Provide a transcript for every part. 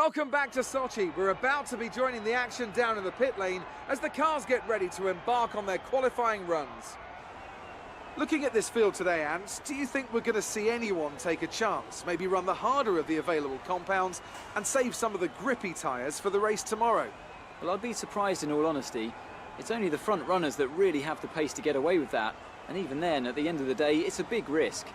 Welcome back to Sochi. We're about to be joining the action down in the pit lane as the cars get ready to embark on their qualifying runs. Looking at this field today, Ants, do you think we're going to see anyone take a chance, maybe run the harder of the available compounds and save some of the grippy tyres for the race tomorrow? Well, I'd be surprised in all honesty. It's only the front runners that really have the pace to get away with that, and even then, at the end of the day, it's a big risk.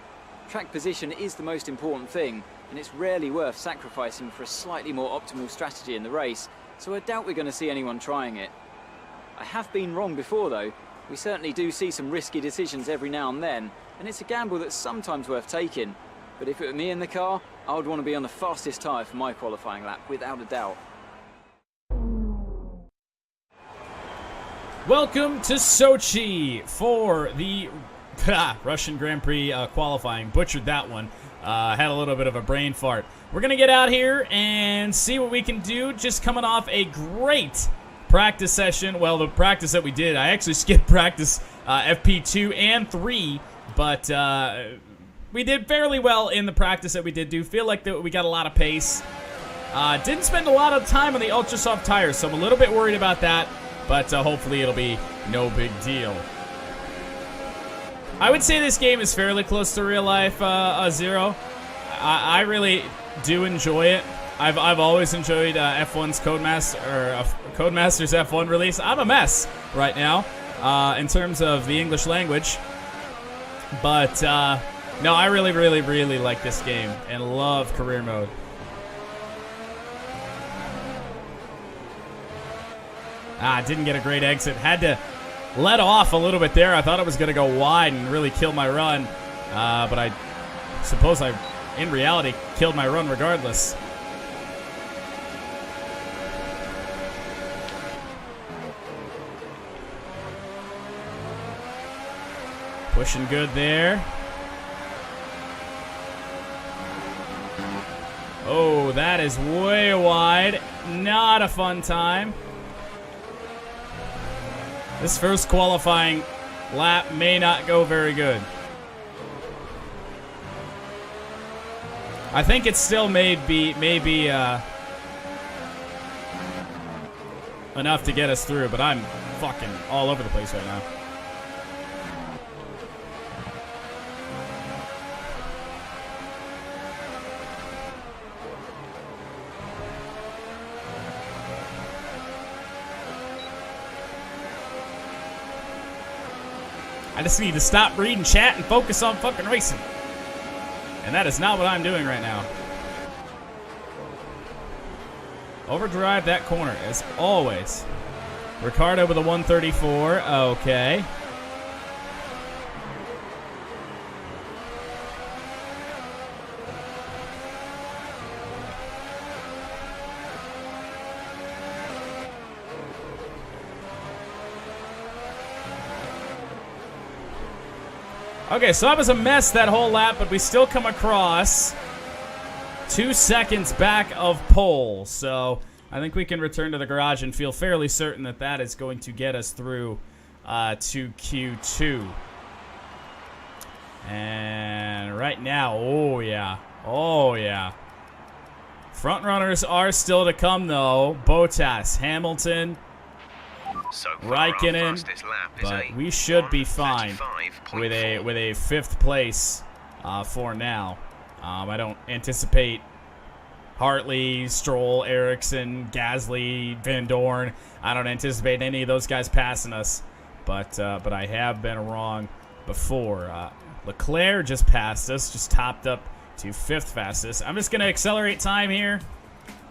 Track position is the most important thing, and it's rarely worth sacrificing for a slightly more optimal strategy in the race, so I doubt we're going to see anyone trying it. I have been wrong before though. We certainly do see some risky decisions every now and then, and it's a gamble that's sometimes worth taking. But if it were me in the car, I would want to be on the fastest tyre for my qualifying lap, without a doubt. Welcome to Sochi for the Russian Grand Prix qualifying. Butchered that one. Had a little bit of a brain fart. We're going to get out here and see what we can do. Just coming off a great practice session. Well, the practice that we did, I actually skipped practice FP2 and 3, but we did fairly well in the practice that we did do. Feel like that we got a lot of pace. Didn't spend a lot of time on the ultra soft tires, so I'm a little bit worried about that, but hopefully it'll be no big deal. I would say this game is fairly close to real life Zero. I really do enjoy it. I've always enjoyed F1's Codemasters F1 release. I'm a mess right now in terms of the English language, but no, I really like this game and love career mode. Didn't get a great exit. Had to let off a little bit there. I thought it was going to go wide and really kill my run, but I suppose I, in reality, killed my run regardless. Pushing good there. Oh, that is way wide. Not a fun time. This first qualifying lap may not go very good. I think it still may be enough to get us through, but I'm fucking all over the place right now. I just need to stop reading chat and focus on fucking racing. And that is not what I'm doing right now. Overdrive that corner, as always. Ricardo with a 134. Okay. Okay, so that was a mess that whole lap, but we still come across 2 seconds back of pole. So I think we can return to the garage and feel fairly certain that that is going to get us through to Q2. And right now, oh yeah. Front runners are still to come though. Bottas, Hamilton, So Raikkonen, but we should be fine with a 5th place for now. I don't anticipate Hartley, Stroll, Ericsson, Gasly, Van Dorn. I don't anticipate any of those guys passing us, but I have been wrong before. Leclerc just passed us, just topped up to 5th fastest. I'm just gonna accelerate time here.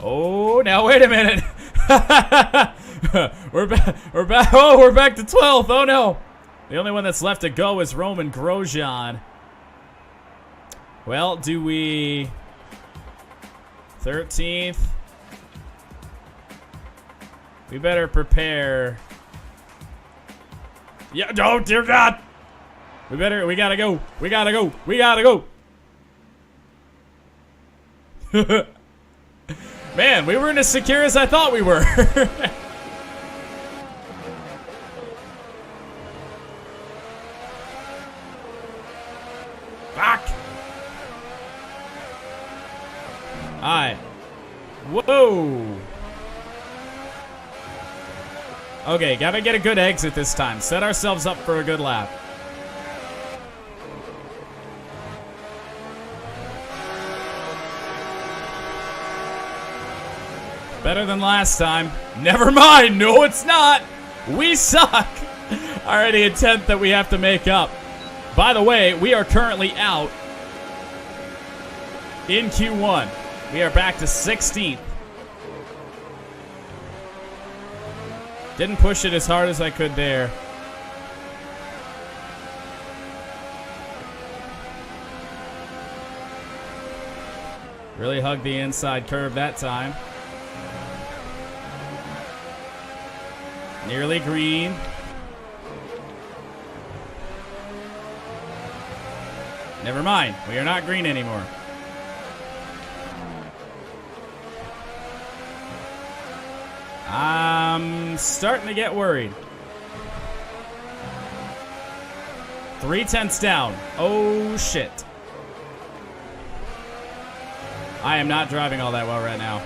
Oh, now wait a minute. We're back. Oh, we're back to 12th. Oh no. The only one that's left to go is Roman Grosjean. Well, do we 13th? We better prepare. Yeah, oh dear God. We gotta go. We gotta go. Man, we weren't as secure as I thought we were. Fuck. Alright. Whoa. Okay, gotta get a good exit this time. Set ourselves up for a good lap. Better than last time. Never mind. No, it's not. We suck. Already a 10th that we have to make up. By the way, we are currently out in Q1. We are back to 16th. Didn't push it as hard as I could there. Really hugged the inside curve that time. Nearly green. Never mind. We are not green anymore. I'm starting to get worried. 3/10 down. Oh, shit. I am not driving all that well right now.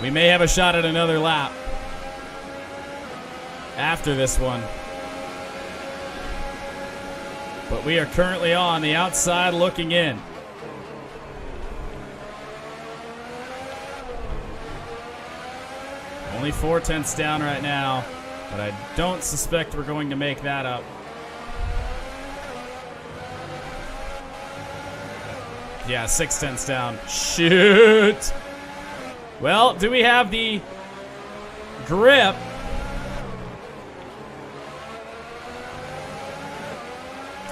We may have a shot at another lap after this one. But we are currently on the outside looking in. Only 4/10 down right now, but I don't suspect we're going to make that up. Yeah, 6/10 down. Shoot! Well, do we have the grip?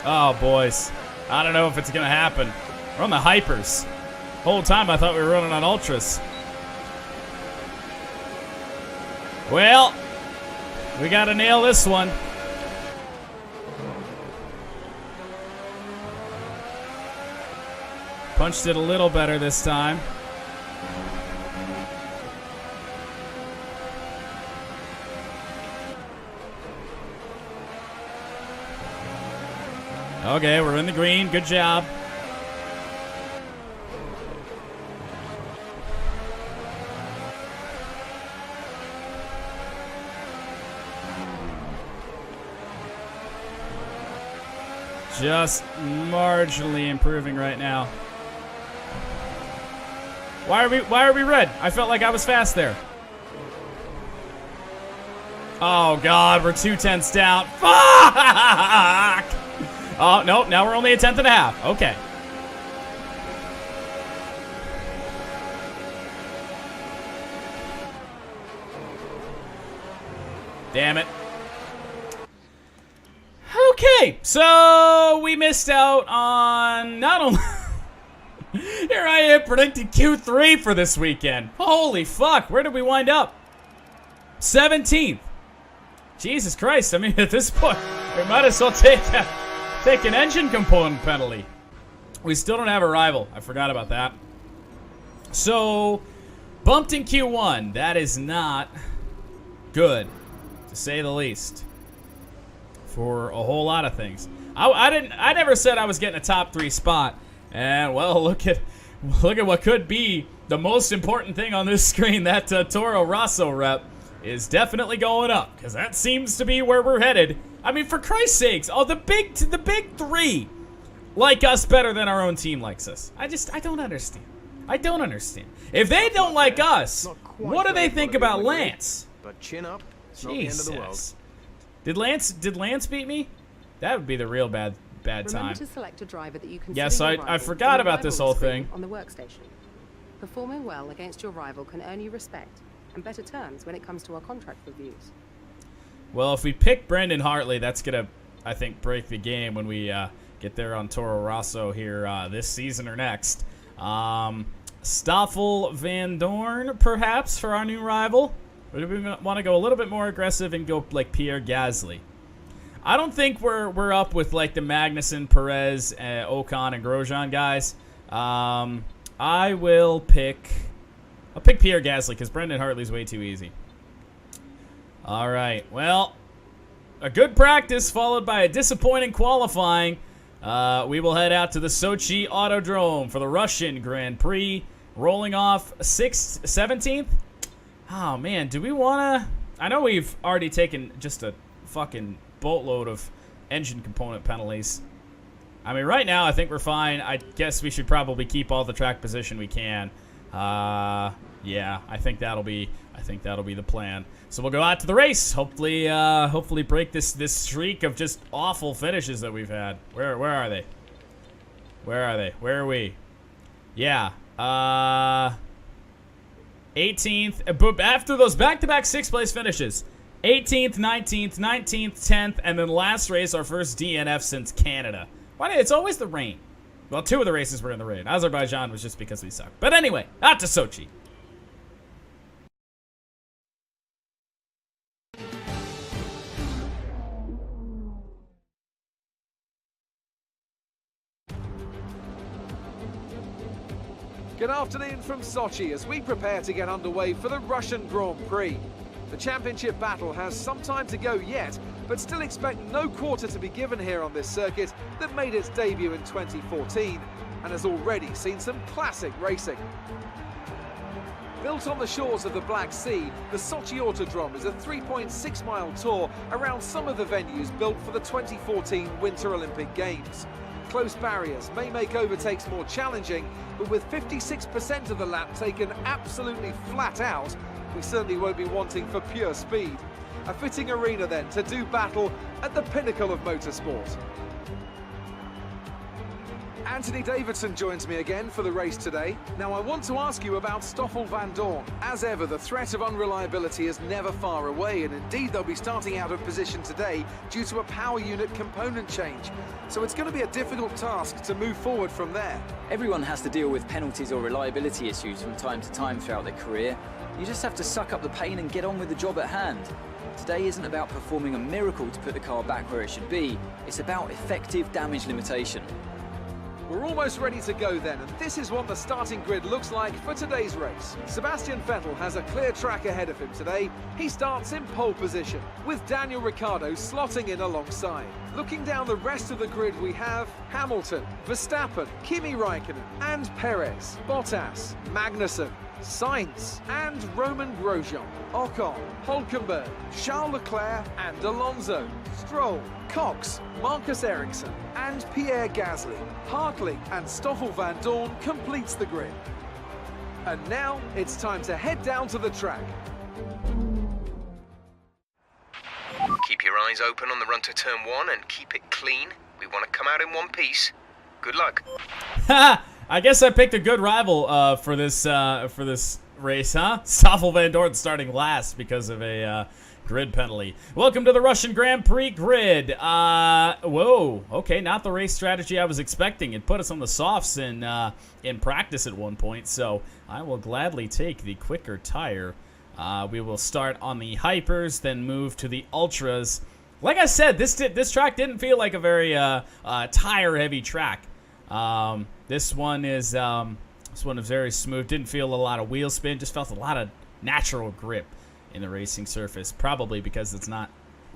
Oh, boys. I don't know if it's going to happen. We're on the hypers. The whole time I thought we were running on ultras. Well, we got to nail this one. Punched it a little better this time. Okay, we're in the green. Good job. Just marginally improving right now. Why are we red? I felt like I was fast there. Oh God, we're 2/10 down. Fuck! Oh no, now we're only a 10th and a half. Okay. Damn it. Okay, so we missed out on not only... Here I am predicting Q3 for this weekend. Holy fuck, where did we wind up? 17th. Jesus Christ, I mean, at this point, we might as well take an engine component penalty. We still don't have a rival. I forgot about that. So, bumped in Q1. That is not good, to say the least, for a whole lot of things. I never said I was getting a top 3 spot. And well, look at what could be the most important thing on this screen. That Toro Rosso rep is definitely going up, because that seems to be where we're headed. I mean, for Christ's sakes, the big 3 like us better than our own team likes us. I don't understand. I don't understand. If they don't like us, what do they think about Lance? But chin up. It's not the end of the world. Did Lance beat me? That would be the real bad time. Remember to select a driver that you consider Yes, your I rival forgot on the about this rival whole screen thing. on the workstation. Performing well against your rival can earn you respect and better terms when it comes to our contract reviews. Well, if we pick Brendan Hartley, that's gonna, I think, break the game when we get there on Toro Rosso here this season or next. Stoffel Van Dorn, perhaps, for our new rival. Or do we want to go a little bit more aggressive and go like Pierre Gasly? I don't think we're up with like the Magnussen, Perez, Ocon, and Grosjean guys. I'll pick Pierre Gasly because Brendan Hartley's way too easy. All right, well, a good practice followed by a disappointing qualifying. We will head out to the Sochi Autodrome for the Russian Grand Prix, rolling off 17th. Oh, man, do we want to... I know we've already taken just a fucking boatload of engine component penalties. I mean, right now, I think we're fine. I guess we should probably keep all the track position we can. Yeah, I think that'll be the plan. So we'll go out to the race. Hopefully break this streak of just awful finishes that we've had. Where are they? Where are they? Where are we? Yeah. 18th. But after those back-to-back sixth-place finishes, 18th, 19th, 19th, 10th, and then last race, our first DNF since Canada. Why? It's always the rain. Well, 2 of the races were in the rain. Azerbaijan was just because we suck. But anyway, out to Sochi. Good afternoon from Sochi as we prepare to get underway for the Russian Grand Prix. The championship battle has some time to go yet, but still expect no quarter to be given here on this circuit that made its debut in 2014 and has already seen some classic racing. Built on the shores of the Black Sea, the Sochi Autodrome is a 3.6-mile tour around some of the venues built for the 2014 Winter Olympic Games. Close barriers may make overtakes more challenging, but with 56% of the lap taken absolutely flat out, we certainly won't be wanting for pure speed. A fitting arena then to do battle at the pinnacle of motorsport. Anthony Davidson joins me again for the race today. Now I want to ask you about Stoffel Vandoorne. As ever, the threat of unreliability is never far away, and indeed they'll be starting out of position today due to a power unit component change. So it's going to be a difficult task to move forward from there. Everyone has to deal with penalties or reliability issues from time to time throughout their career. You just have to suck up the pain and get on with the job at hand. Today isn't about performing a miracle to put the car back where it should be. It's about effective damage limitation. We're almost ready to go then, and this is what the starting grid looks like for today's race. Sebastian Vettel has a clear track ahead of him today. He starts in pole position, with Daniel Ricciardo slotting in alongside. Looking down the rest of the grid, we have Hamilton, Verstappen, Kimi Raikkonen, and Perez, Bottas, Magnussen, Sainz, and Roman Grosjean, Ocon, Hülkenberg, Charles Leclerc, and Alonso, Stroll, Cox, Marcus Ericsson, and Pierre Gasly. Hartley and Stoffel Vandoorne completes the grid. And now it's time to head down to the track. Keep your eyes open on the run to turn 1 and keep it clean. We want to come out in one piece. Good luck. Ha! I guess I picked a good rival for this race, huh? Stoffel Vandoorne starting last because of a grid penalty. Welcome to the Russian Grand Prix grid. Whoa, okay, not the race strategy I was expecting. It put us on the softs in practice at one point, so I will gladly take the quicker tire. We will start on the hypers, then move to the ultras. Like I said, this track didn't feel like a very tire-heavy track. This one is very smooth. Didn't feel a lot of wheel spin. Just felt a lot of natural grip in the racing surface. Probably because it's not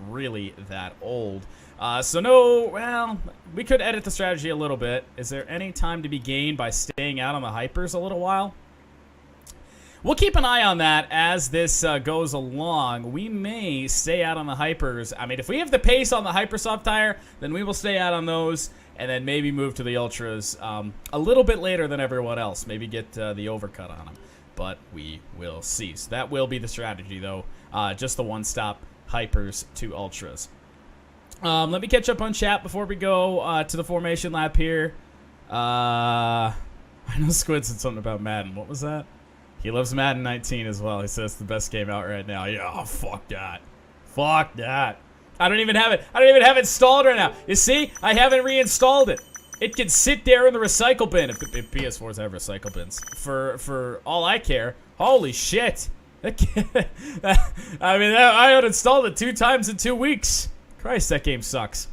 really that old. Well, we could edit the strategy a little bit. Is there any time to be gained by staying out on the hypers a little while? We'll keep an eye on that as this goes along. We may stay out on the hypers. I mean, if we have the pace on the Hypersoft tire, then we will stay out on those. And then maybe move to the ultras a little bit later than everyone else. Maybe get the overcut on them. But we will see. So that will be the strategy, though. Just the one-stop hypers to ultras. Let me catch up on chat before we go to the formation lap here. I know Squid said something about Madden. What was that? He loves Madden 19 as well. He says it's the best game out right now. Yeah, oh, fuck that. Fuck that. I don't even have it. I don't even have it installed right now. You see? I haven't reinstalled it. It can sit there in the recycle bin if PS4s have recycle bins. For all I care. Holy shit. I uninstalled it 2 times in 2 weeks. Christ, that game sucks.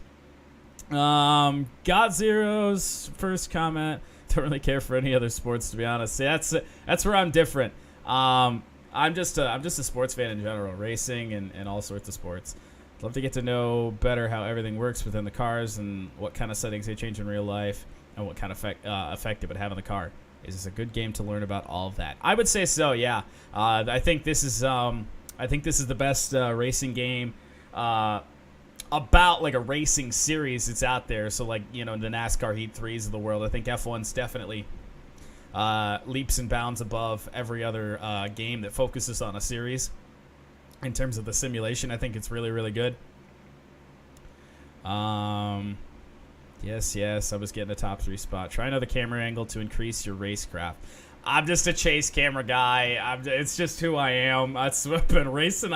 GodZero's first comment. Don't really care for any other sports, to be honest. See, that's where I'm different. I'm just a sports fan in general, racing and all sorts of sports. Love to get to know better how everything works within the cars and what kind of settings they change in real life and what kind of effect it would have on the car. Is this a good game to learn about all of that? I would say so, yeah. I think this is the best racing game about like a racing series that's out there. So like, you know, the NASCAR Heat 3s of the world. I think F1's definitely leaps and bounds above every other game that focuses on a series in terms of the simulation. I think it's really, really good. Yes, I was getting a top 3 spot. Try another camera angle to increase your racecraft. I'm just a chase camera guy. It's just who I am. I've been racing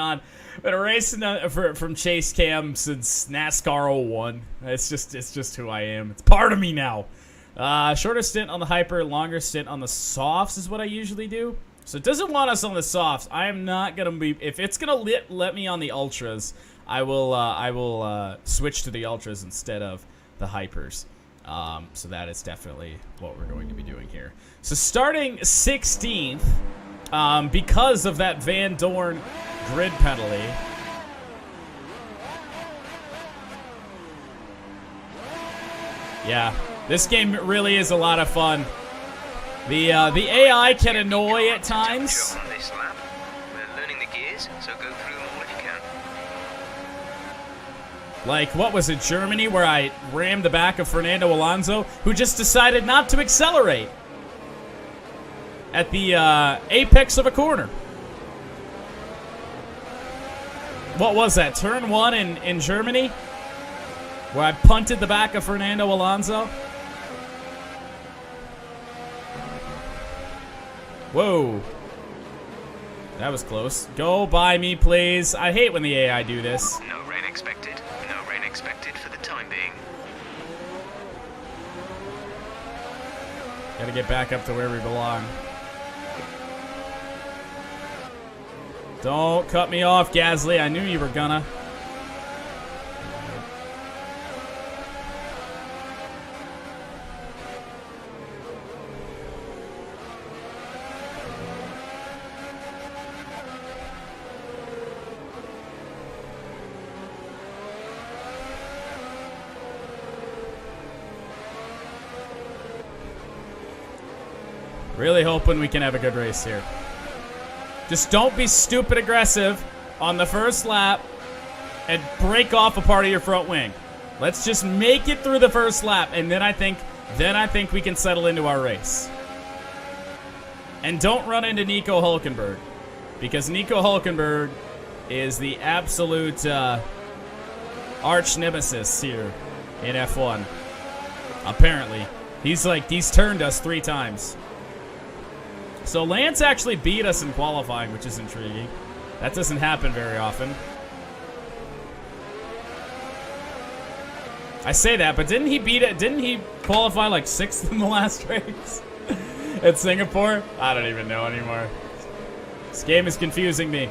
from chase cam since NASCAR 01. It's just who I am. It's part of me now. Shorter stint on the hyper, longer stint on the softs is what I usually do. So it doesn't want us on the softs. I am not gonna be. If it's gonna let me on the ultras, I will switch to the ultras instead of the hypers. So that is definitely what we're going to be doing here. So starting 16th, because of that Van Dorn grid penalty. Yeah, this game really is a lot of fun. The AI can annoy at times. On this lap. We're learning the gears, so go through them all if you can. Like, what was it, Germany, where I rammed the back of Fernando Alonso, who just decided not to accelerate at the apex of a corner. What was that, turn 1 in Germany, where I punted the back of Fernando Alonso? Whoa. That was close. Go by me, please. I hate when the AI do this. No rain expected. No rain expected for the time being. Gotta get back up to where we belong. Don't cut me off, Gasly. I knew you were gonna. Really hoping we can have a good race here. Just don't be stupid aggressive on the first lap and break off a part of your front wing. Let's just make it through the first lap, and then I think we can settle into our race. And don't run into Nico Hülkenberg, because Nico Hülkenberg is the absolute arch nemesis here in F1. Apparently, he's turned us 3 times. So Lance actually beat us in qualifying, which is intriguing. That doesn't happen very often. I say that, but didn't he beat it? Didn't he qualify like 6th in the last race at Singapore? I don't even know anymore. This game is confusing me.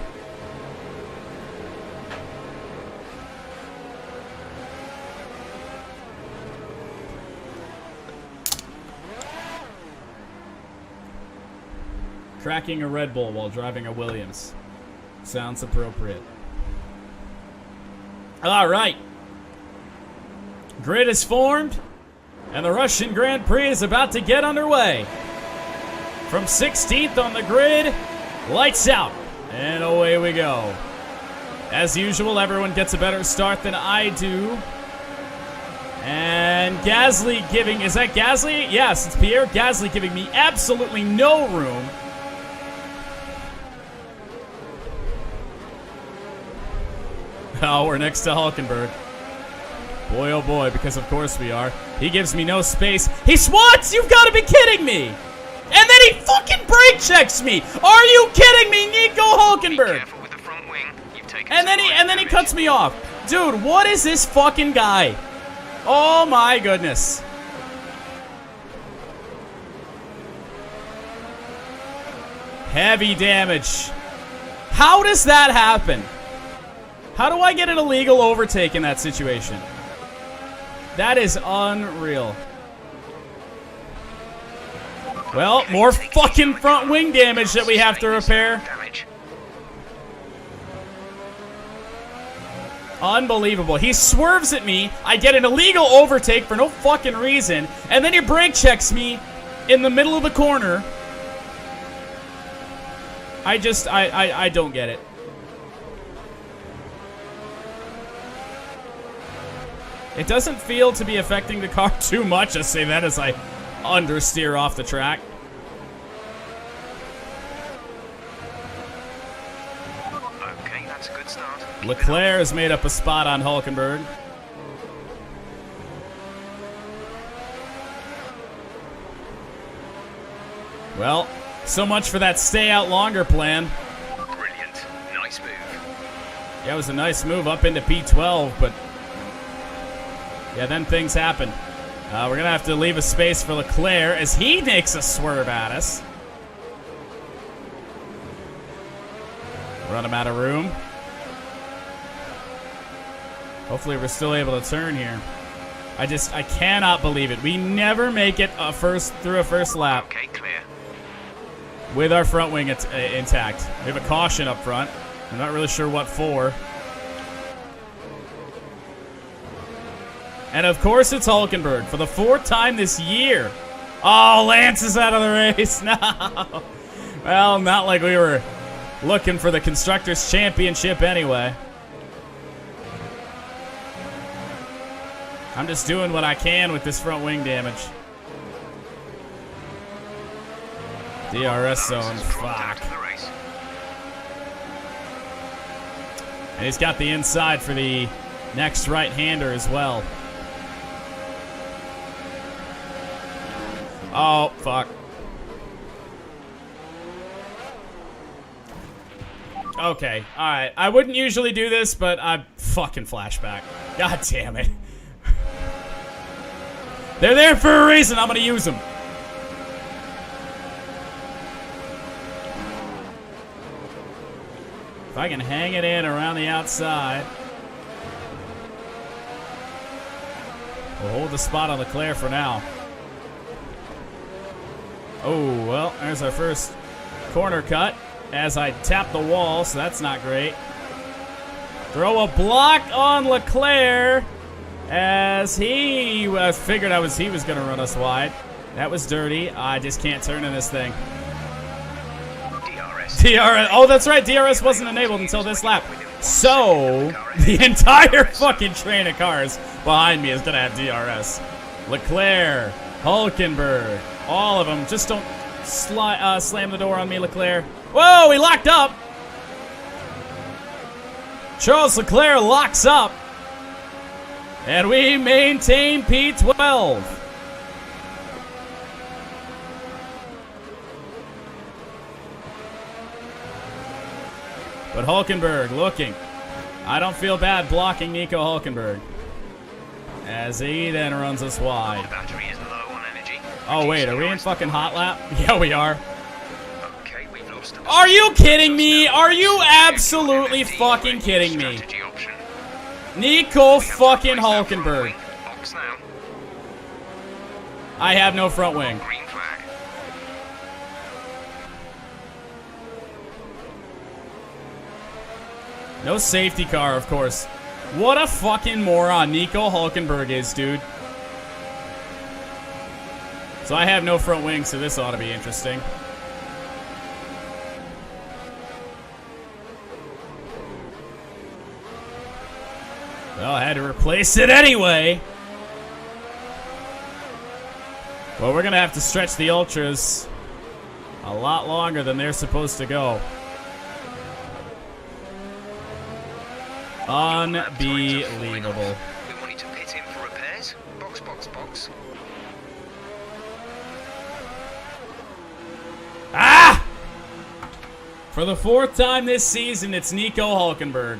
Cracking a Red Bull while driving a Williams. Sounds appropriate. All right. Grid is formed, and the Russian Grand Prix is about to get underway. From 16th on the grid, lights out, and away we go. As usual, everyone gets a better start than I do. And Gasly giving, is that Gasly? Yes, it's Pierre Gasly giving me absolutely no room. Oh, we're next to Hülkenberg. Boy, oh boy, because of course we are. He gives me no space. He swats! You've got to be kidding me! And then he fucking brake checks me! Are you kidding me, Nico Hülkenberg? Be careful with the front wing. You've taken And then he cuts me off. Dude, what is this fucking guy? Oh my goodness. Heavy damage. How does that happen? How do I get an illegal overtake in that situation? That is unreal. Well, more fucking front wing damage that we have to repair. Unbelievable. He swerves at me. I get an illegal overtake for no fucking reason. And then he brake checks me in the middle of the corner. I don't get it. It doesn't feel to be affecting the car too much. I say that as I understeer off the track. Okay, that's a good start. Leclerc has made up a spot on Hulkenberg. Well, so much for that stay out longer plan. Brilliant. Nice move. Yeah, it was a nice move up into P12, but yeah, then things happen. We're going to have to leave a space for Leclerc as he makes a swerve at us. Run him out of room. Hopefully we're still able to turn here. I cannot believe it. We never make it through a first lap. Okay, clear. With our front wing intact. We have a caution up front. I'm not really sure what for. And of course it's Hulkenberg for the 4th time this year. Oh, Lance is out of the race. No. Well, not like we were looking for the Constructors' Championship anyway. I'm just doing what I can with this front wing damage. DRS zone, fuck. And he's got the inside for the next right-hander as well. Oh, fuck. Okay, alright. I wouldn't usually do this, but I fucking flashback. God damn it. They're there for a reason. I'm gonna use them. If I can hang it in around the outside. We'll hold the spot on Leclerc for now. Oh, well, there's our first corner cut as I tap the wall, so that's not great. Throw a block on Leclerc as he figured he was going to run us wide. That was dirty. I just can't turn in this thing. DRS. Oh, that's right. DRS wasn't enabled until this lap. So, the entire fucking train of cars behind me is going to have DRS. Leclerc, Hulkenberg, all of them. Just don't slam the door on me, Leclerc. Whoa, he locked up. Charles Leclerc locks up. And we maintain P12. But Hulkenberg looking. I don't feel bad blocking Nico Hulkenberg. As he then runs us wide. Battery is low on energy. Oh wait, are we in fucking hot lap? Yeah, we are. Okay, we've lost it. Are you kidding me? Are you absolutely fucking kidding me? Nico fucking Hulkenberg. I have no front wing. Green flag. No safety car, of course. What a fucking moron Nico Hulkenberg is, dude. So I have no front wing, so this ought to be interesting. Well, I had to replace it anyway. Well, we're going to have to stretch the Ultras a lot longer than they're supposed to go. Unbelievable. We want you to pit in for repairs. Box, box, box. Ah! For the 4th time this season, it's Nico Hulkenberg.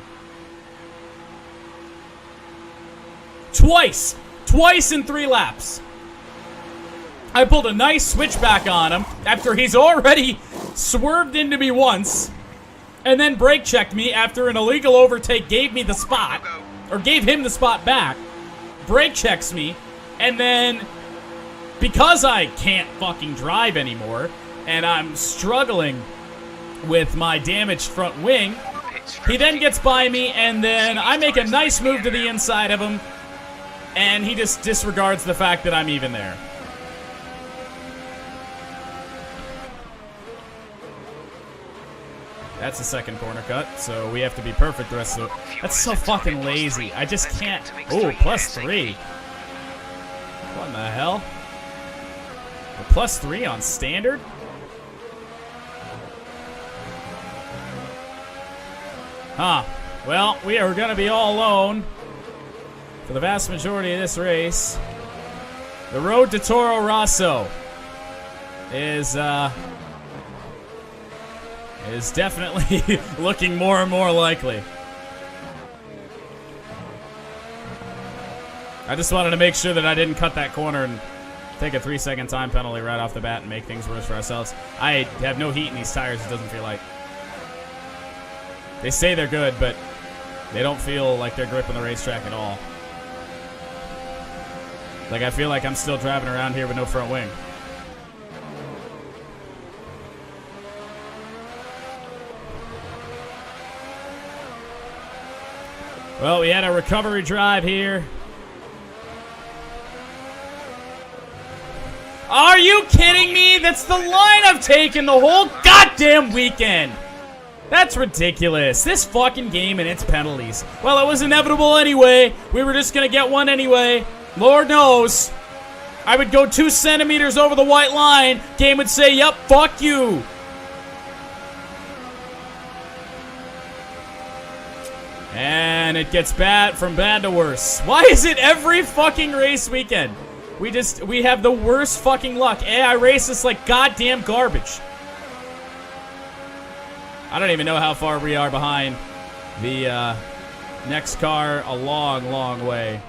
Twice in 3 laps. I pulled a nice switchback on him after he's already swerved into me once and then brake checked me after an illegal overtake gave me the spot, or gave him the spot back, brake checks me, and then because I can't fucking drive anymore and I'm struggling with my damaged front wing, he then gets by me and then I make a nice move to the inside of him and he just disregards the fact that I'm even there. That's the second corner cut, so we have to be perfect the rest of the... That's so fucking lazy. I just can't... Oh, +3. What in the hell? A +3 on standard? Huh. Well, we are going to be all alone for the vast majority of this race. The road to Toro Rosso is definitely looking more and more likely. I just wanted to make sure that I didn't cut that corner and take a 3-second time penalty right off the bat and make things worse for ourselves. I have no heat in these tires, it doesn't feel like. They say they're good, but they don't feel like they're gripping the racetrack at all. Like, I feel like I'm still driving around here with no front wing. Well, we had a recovery drive here. Are you kidding me? That's the line I've taken the whole goddamn weekend. That's ridiculous. This fucking game and its penalties. Well, it was inevitable anyway. We were just going to get one anyway. Lord knows. I would go 2 centimeters over the white line. Game would say, yep, fuck you. And it gets bad from bad to worse. Why is it every fucking race weekend? We have the worst fucking luck. AI race is like goddamn garbage. I don't even know how far we are behind the next car. A long, long way.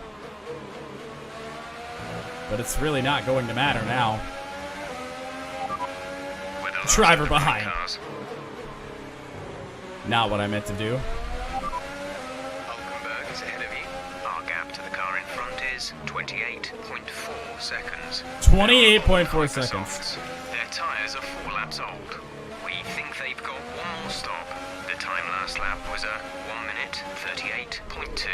But it's really not going to matter now. Driver behind. Not what I meant to do. Hulkenberg is ahead of you. Our gap to the car in front is 28.4 seconds. 28.4 seconds. Their tyres are 4 laps old. We think they've got one more stop. The time last lap was a 1 minute 38.2.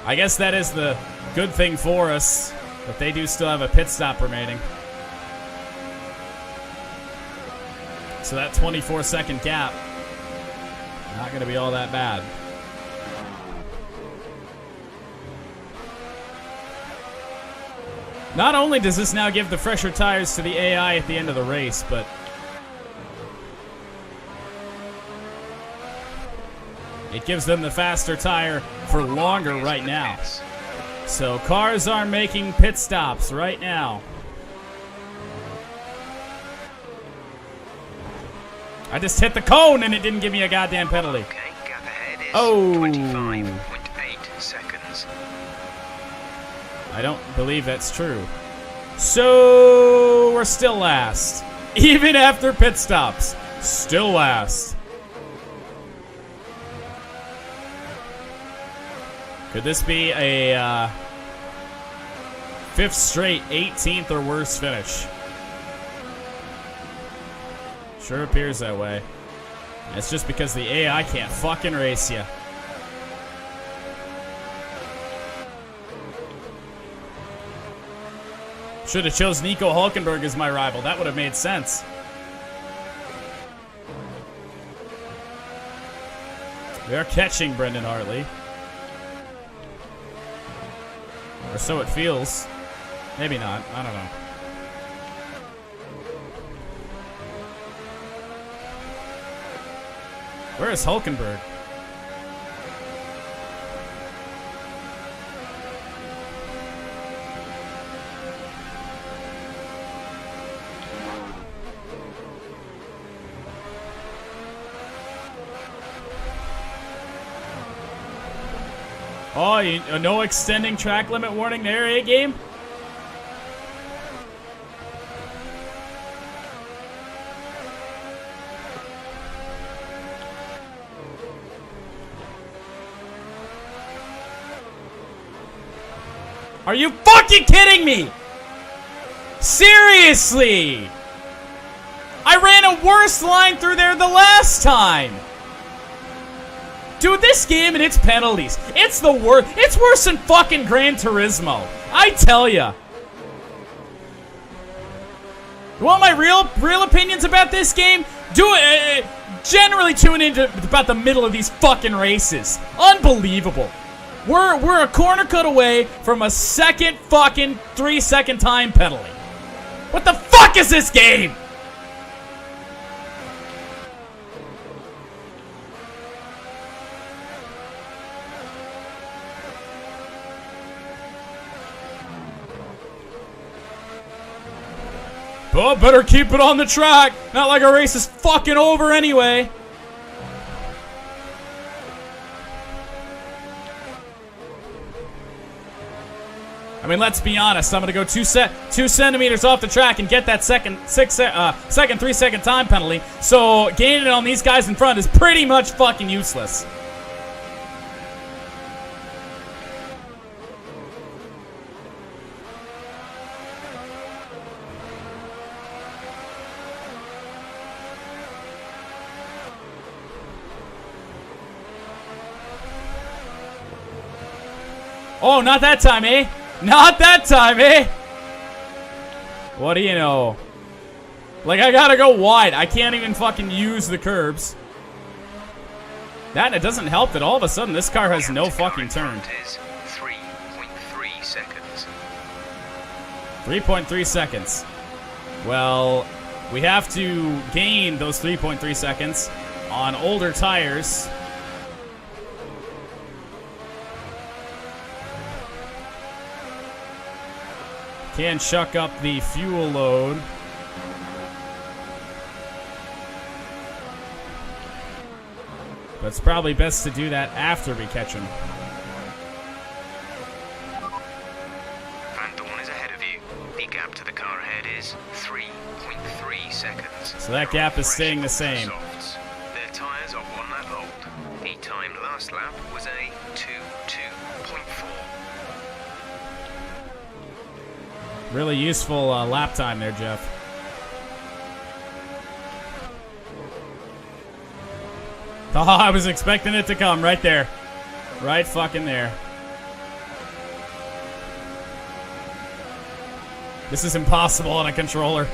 I guess that is the good thing for us, but they do still have a pit stop remaining. So that 24-second gap, not going to be all that bad. Not only does this now give the fresher tires to the AI at the end of the race, but it gives them the faster tire for longer right now. So cars are making pit stops right now. I just hit the cone and it didn't give me a goddamn penalty. Okay, gap ahead is Oh. 25.8 seconds. I don't believe that's true. So we're still last. Even after pit stops. Still last. Could this be a 5th straight 18th or worse finish? Sure appears that way. It's just because the AI can't fucking race you. Should have chose Nico Hulkenberg as my rival. That would have made sense. We are catching Brendan Hartley. Or so it feels. Maybe not. I don't know. Where is Hulkenberg? Oh, no extending track limit warning there, A-game? Are you fucking kidding me? Seriously! I ran a worse line through there the last time! Dude, this game and its penalties, it's the worst. It's worse than fucking Gran Turismo. I tell ya. You want my real opinions about this game? Do generally tune into about the middle of these fucking races. Unbelievable. We're a corner cut away from a second fucking 3-second time penalty. What the fuck is this game? Oh, better keep it on the track. Not like our race is fucking over anyway. I mean, let's be honest. I'm going to go 2 centimeters off the track and get that second 3-second time penalty. So gaining it on these guys in front is pretty much fucking useless. Oh, not that time, eh? Not that time, eh? What do you know? Like, I gotta go wide. I can't even fucking use the curbs. That, and it doesn't help that all of a sudden this car has no fucking turn. 3.3 seconds. 3.3 seconds. Well, we have to gain those 3.3 seconds on older tires. Can chuck up the fuel load. But it's probably best to do that after we catch him. Van Dorn is ahead of you. The gap to the car ahead is 3.3 seconds. So that gap is staying the same. Softs. Their tyres are 1 lap old. The time last lap was a 2.2.4. Really useful lap time there, Jeff. Oh, I was expecting it to come right there. Right fucking there. This is impossible on a controller.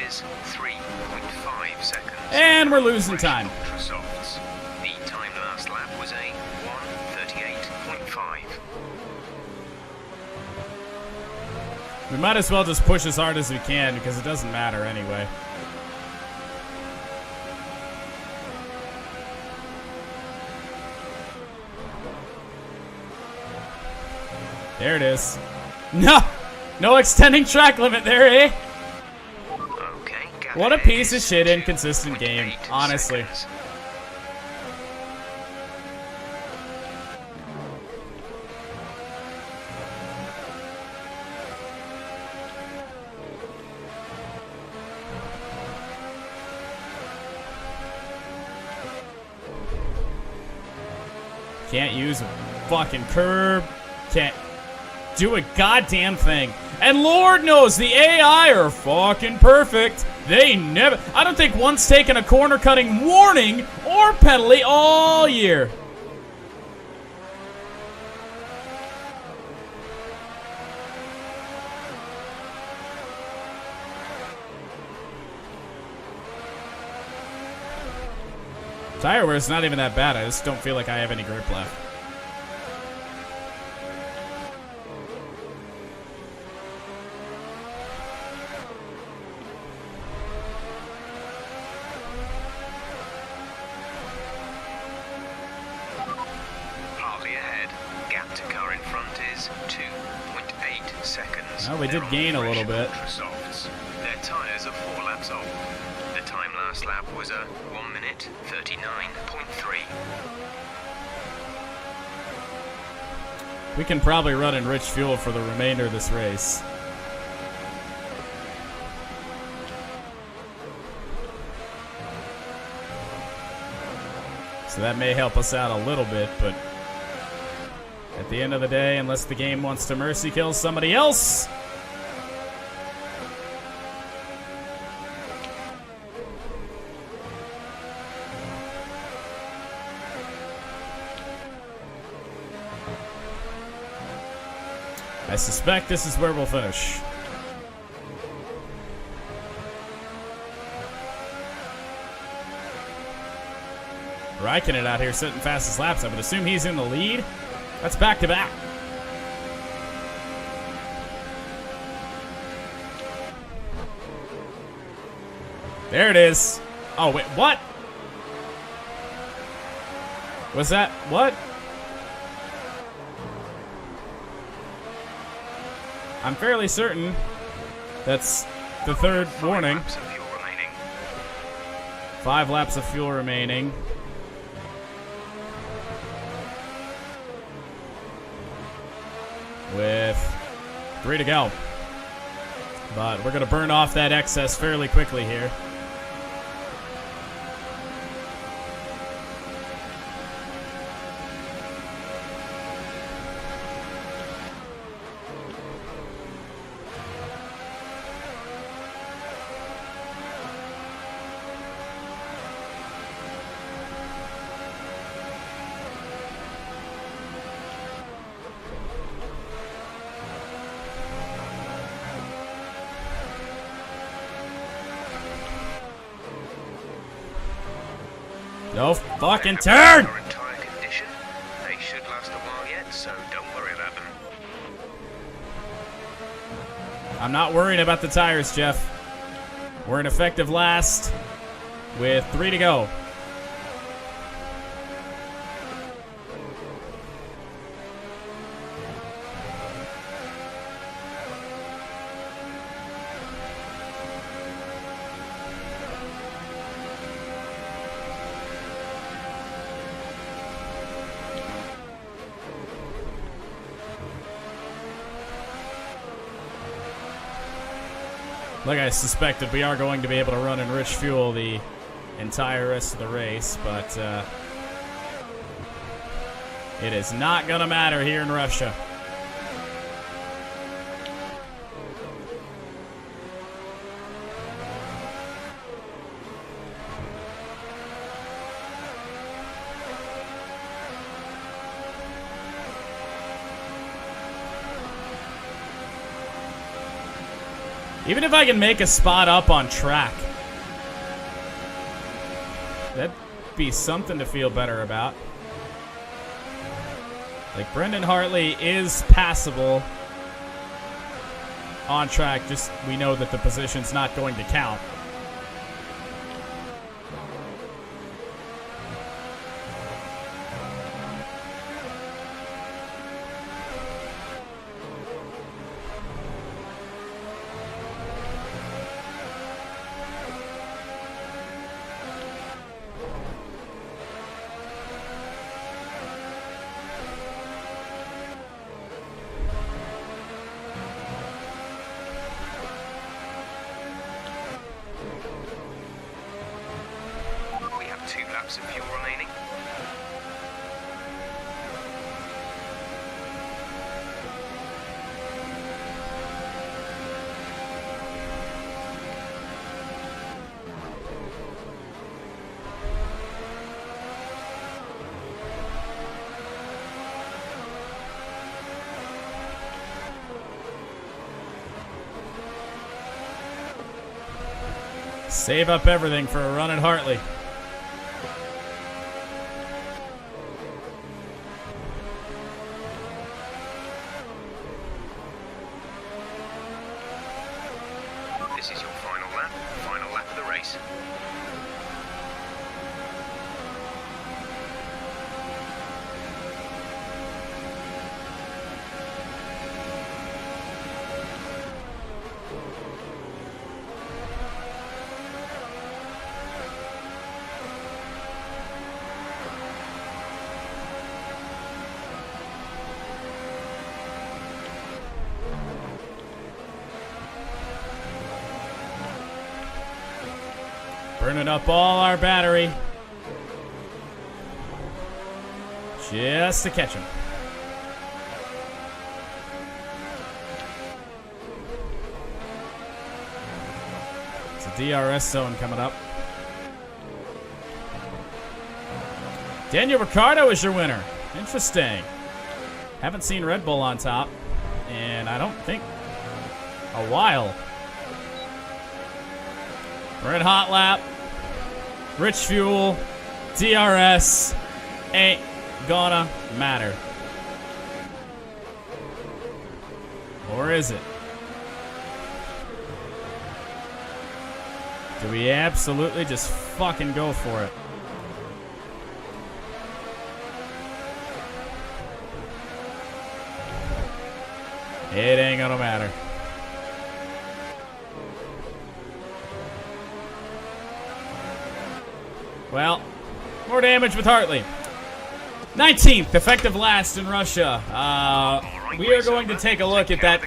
is 3.5 seconds. And we're losing time. Ultra softs. The time last lap was a 1:38.5. We might as well just push as hard as we can because it doesn't matter anyway. There it is. No! No extending track limit there, eh? Okay, What a piece of shit inconsistent game, honestly. Seconds. Can't use a fucking curb. Can't do a goddamn thing. And Lord knows the AI are fucking perfect. They never... I don't think one's taken a corner cutting warning or penalty all year. Tire wear is not even that bad. I just don't feel like I have any grip left. Partly ahead. Gap to car in front is 2.8 seconds. Oh, we did They're on gain a fresh little bit. Ultra softs. Their tyres are 4 laps old. The time last lap was a 1:39.3. We can probably run in rich fuel for the remainder of this race. So that may help us out a little bit, but at the end of the day, unless the game wants to mercy kill somebody else, I suspect this is where we'll finish. Raikkonen out here setting fastest laps. I would assume he's in the lead. That's back to back. There it is. Oh, wait, what? Was that what? I'm fairly certain that's the third warning. 5 laps of fuel remaining. With 3 to go. But we're going to burn off that excess fairly quickly here. No fucking turn! Current tire condition. They should last a while yet, so don't worry about them. I'm not worried about the tires, Jeff. We're in effective last with 3 to go. Like I suspected, we are going to be able to run enriched fuel the entire rest of the race, but it is not going to matter here in Russia. Even if I can make a spot up on track, that'd be something to feel better about. Like, Brendan Hartley is passable on track, just we know that the position's not going to count. We have 2 laps of fuel remaining. Save up everything for a run at Hartley. This is your final lap of the race. Burning up all our battery. just to catch him. It's a DRS zone coming up. Daniel Ricciardo is your winner. Interesting. Haven't seen Red Bull on top, and I don't think a while. We're in hot lap. Rich fuel. DRS. Ain't gonna matter. Or is it? Do we absolutely just fucking go for it? It ain't gonna matter. Well, more damage with Hartley. 19th, effective last in Russia. We are going to take a look at that.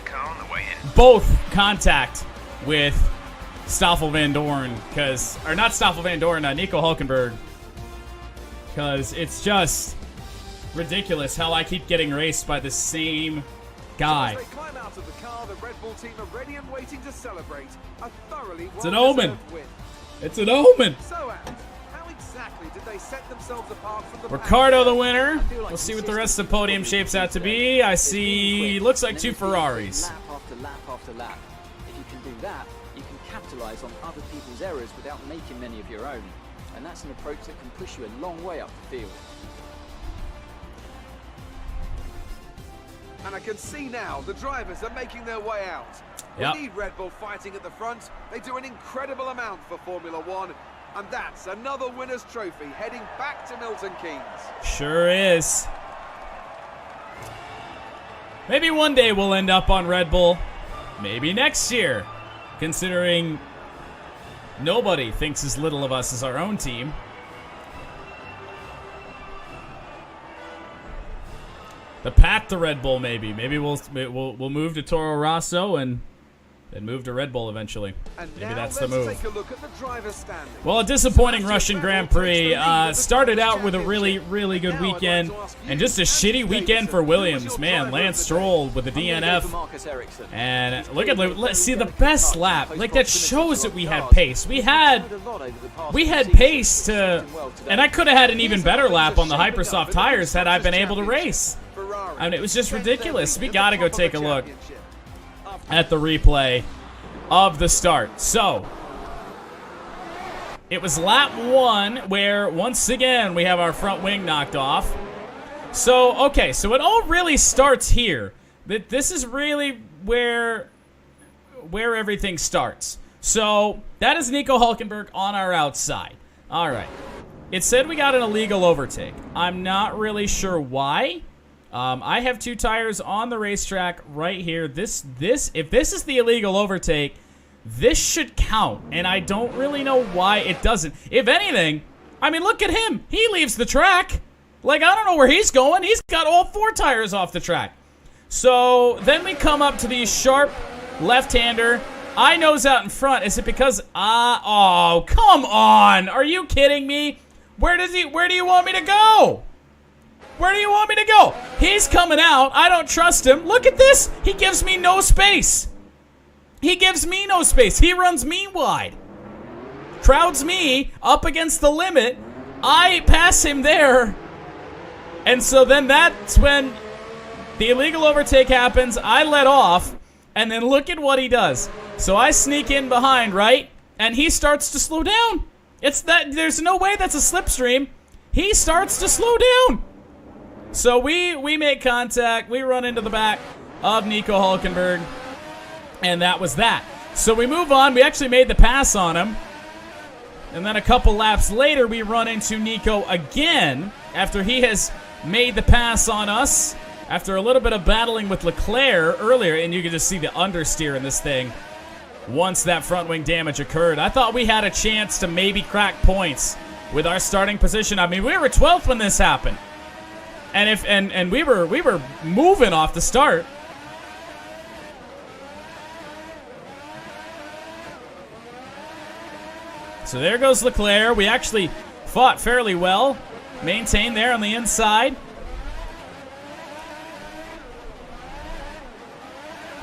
Both contact with Stoffel Van Dorn, or not Stoffel Van Dorn, Nico Hulkenberg. Because it's just ridiculous how I keep getting raced by the same guy. As they climb out of the car, the Red Bull team are ready and waiting to celebrate a thoroughly It's an omen. win. It's an omen. So, Ant, how exactly did they set themselves apart from the Ricardo the winner. We'll see what the rest of the podium shapes out to be. I see, looks like two Ferraris. Lap after lap after lap. If you can do that, you can capitalize on other people's errors without making many of your own. And that's an approach that can push you a long way up the field. And I can see now the drivers are making their way out. Yep. We need Red Bull fighting at the front. They do an incredible amount for Formula One. And that's another winner's trophy heading back to Milton Keynes. Sure is. Maybe one day we'll end up on Red Bull. Maybe next year. Considering nobody thinks as little of us as our own team. The path to Red Bull, maybe. Maybe we'll move to Toro Rosso and then move to Red Bull eventually. And Maybe now that's the let's move. take a look at the driver's standing. Well, a disappointing Russian Grand Prix. Started out with a really, really good weekend, and just a shitty weekend for Williams. Man, Lance Stroll with the DNF. And look at, let's see the best lap. Like, that shows that we had pace. We had pace to, and I could have had an even better lap on the Hypersoft tires had I been able to race. I mean, it was just ridiculous. We got to go take a look at the replay of the start. So, it was lap 1 where, once again, we have our front wing knocked off. So, okay, so it all really starts here. This is really where everything starts. So, that is Nico Hulkenberg on our outside. All right. It said we got an illegal overtake. I'm not really sure why. I have 2 tires on the racetrack right here. If this is the illegal overtake, this should count, and I don't really know why it doesn't. If anything, I mean, look at him. He leaves the track. Like, I don't know where he's going. He's got all 4 tires off the track. So then we come up to the sharp left-hander. I nose out in front. Is it because, oh, come on. Are you kidding me? Where do you want me to go? Where do you want me to go? He's coming out. I don't trust him. Look at this. He gives me no space. He gives me no space. He runs me wide. Crowds me up against the limit. I pass him there. And so then that's when the illegal overtake happens. I let off. And then look at what he does. So I sneak in behind, right? And he starts to slow down. There's no way that's a slipstream. He starts to slow down. So we make contact. We run into the back of Nico Hulkenberg. And that was that. So we move on. We actually made the pass on him. And then a couple laps later, we run into Nico again after he has made the pass on us. After a little bit of battling with Leclerc earlier. And you can just see the understeer in this thing once that front wing damage occurred. I thought we had a chance to maybe crack points with our starting position. I mean, we were 12th when this happened. And we were moving off the start. So there goes Leclerc. We actually fought fairly well. Maintained there on the inside.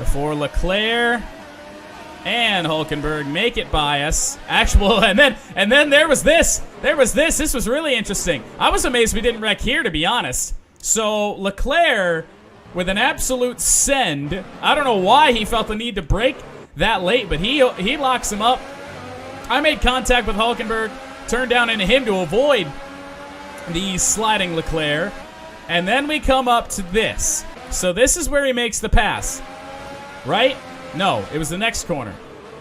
before Leclerc and Hulkenberg make it by us. Actual, and then there was this. This was really interesting. I was amazed we didn't wreck here, to be honest. So Leclerc with an absolute send. I don't know why he felt the need to brake that late, but he locks him up. I made contact with Hulkenberg, turned down into him to avoid the sliding Leclerc, and then we come up to this. So this is where he makes the pass, right? No, it was the next corner.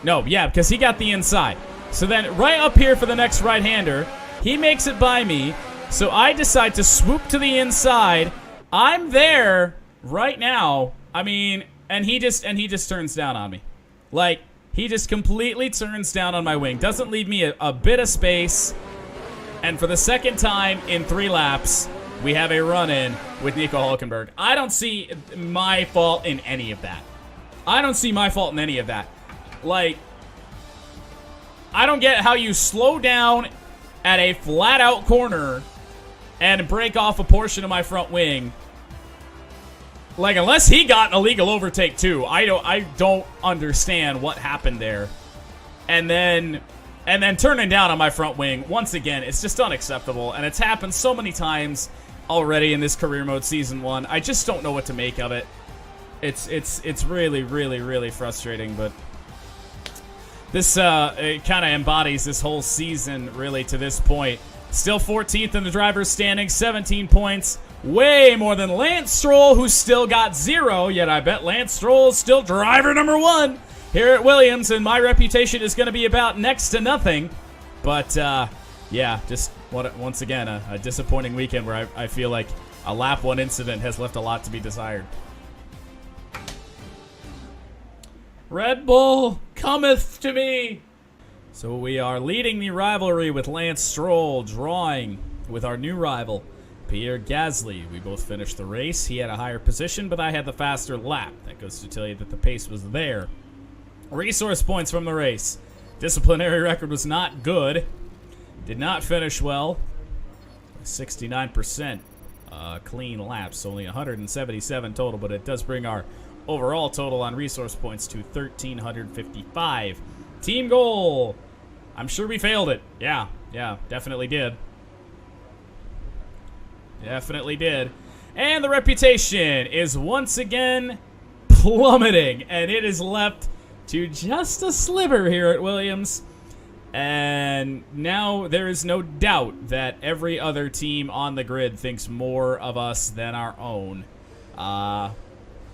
No, yeah, because he got the inside. So then right up here for the next right-hander, he makes it by me. So I decide to swoop to the inside. I'm there right now. I mean, and he just turns down on me. Like, he just completely turns down on my wing. Doesn't leave me a bit of space. And for the second time in 3 laps, we have a run-in with Nico Hulkenberg. I don't see my fault in any of that. Like, I don't get how you slow down at a flat-out corner and break off a portion of my front wing. Like, unless he got an illegal overtake too, I don't understand what happened there. And then turning down on my front wing, once again, it's just unacceptable. And it's happened so many times already in this career mode season 1. I just don't know what to make of it. It's really, really, really frustrating, but this it kind of embodies this whole season really to this point. Still 14th in the driver's standings, 17 points. Way more than Lance Stroll, who's still got 0, yet I bet Lance Stroll is still driver number 1 here at Williams, and my reputation is going to be about next to nothing. But, yeah, just once again, a disappointing weekend where I feel like a lap 1 incident has left a lot to be desired. Red Bull cometh to me. So we are leading the rivalry with Lance Stroll, drawing with our new rival, Pierre Gasly. We both finished the race. He had a higher position, but I had the faster lap. That goes to tell you that the pace was there. Resource points from the race. Disciplinary record was not good. Did not finish well. 69% clean laps. Only 177 total, but it does bring our overall total on resource points to 1,355. Team goal. I'm sure we failed it. Yeah, definitely did. Definitely did. And the reputation is once again plummeting, and it is left to just a sliver here at Williams. And now there is no doubt that every other team on the grid thinks more of us than our own.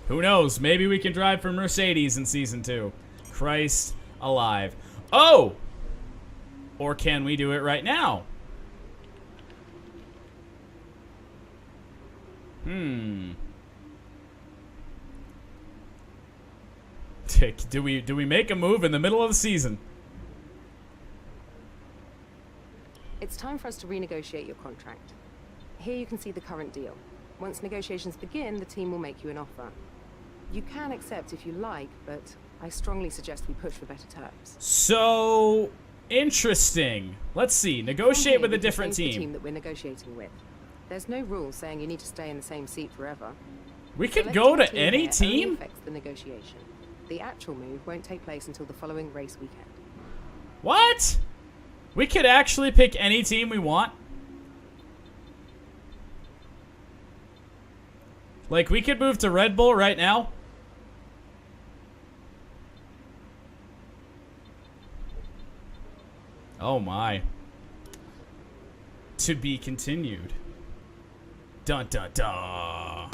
Who knows? Maybe we can drive for Mercedes in Season 2. Christ alive. Oh! Or can we do it right now? Do we make a move in the middle of the season? It's time for us to renegotiate your contract. Here you can see the current deal. Once negotiations begin, the team will make you an offer. You can accept if you like, but I strongly suggest we push for better terms. So interesting. Let's see. Negotiate with a different The team. team that we're negotiating with. There's no rule saying you need to stay in the same seat forever. We could Selecting go a to team any here only team? affects the negotiation. The actual move won't take place until the following race weekend. What? We could actually pick any team we want? Like, we could move to Red Bull right now? Oh my. To be continued. Dun dun dun.